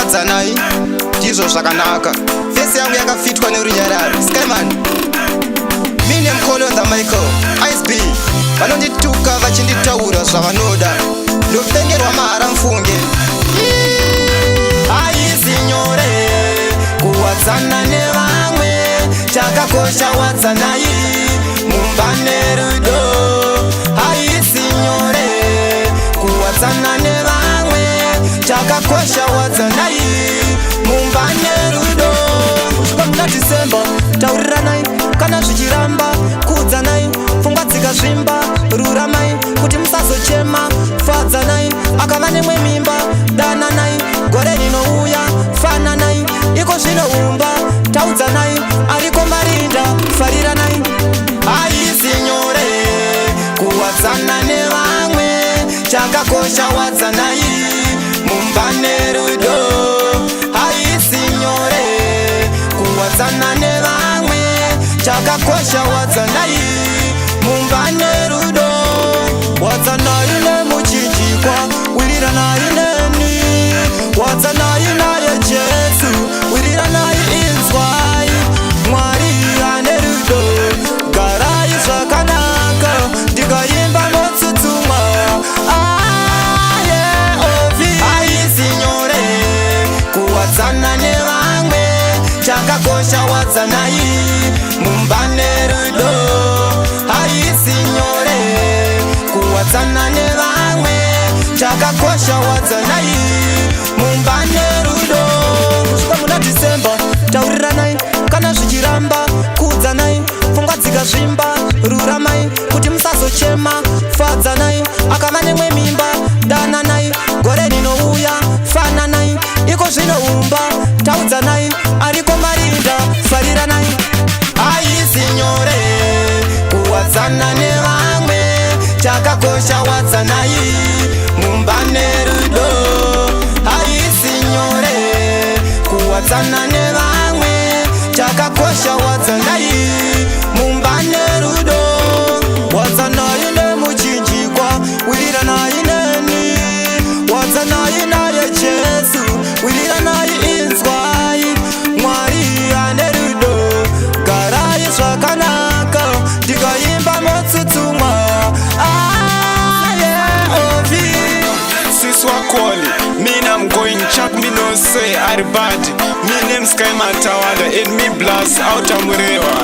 wadzanai ndizvo zvakanaka. Fesi yangu yakafitwa nerunyararo. Skyman mine mkolonza Michael Ice B vanondituka vachinditaura zvavanoda. Ndopengerwa mahara mfunge. Haisi nyore kuwadzana nevamwe, chakakosha wadzanai mumba nerudo. Haisi nyore kuwadzana nevamwe, chakakosha wadzanai mumba nerudo. Kusvika December tauriranai, kana zvichiramba kuudzanai, pfungwa dzikazvimba ruramai, kuti musazochema fadzanai. Akava nemwe mimba dananai, gore rinouya fananai, iko zvinoumba taudzanai, ariko marinda fariranai. Haisi nyore kuwadzana nevamwe, chakakosha wadzanai mumba nerudo. Haisi nyore kuwadzana nevamwe, chakakosha wadzanai mumba nerudo. Wadzanai nemuchinjikwa, wiriranai neni. Wadzanai naye Jesu, wiriranai inzwai. Mwari ane rudo, garai zvakanaka, ndikaimba motsutsumwa. Haisi nyore kuwadzana nevamwe, chakakosha wadzanai mumba nerudo. Haisi nyore kuwadzana nevamwe, chakakosha wadzanai mumba nerudo. Kusvika muna December tauriranai, kana zvichiramba kuudzanai, pfungwa dzikazvimba ruramai, kuti musazochema fadzanai. Akava nemwe mimba dananai, gore rinouya fananai, iko zvinoumba taudzanai, ariko marinda fariranai. Haisi nyore kuwadzana nevamwe, chakakosha wadzanai mumba nerudo. Haisi nyore kuwadzana nevamwe, chakakosha wadzanai mumba nerudo. Wadzanai nemuchinjikwa, wiriranai neni. Wadzanai naye Jesu, wiriranai inzwai. Mwari ane rudo, garai zvakanaka, ndikaimba motsutsumwa. Swakoli, mean I'm going chuck me no say Aribadi. Me name Skyman Tawada and me blast out Amurewa.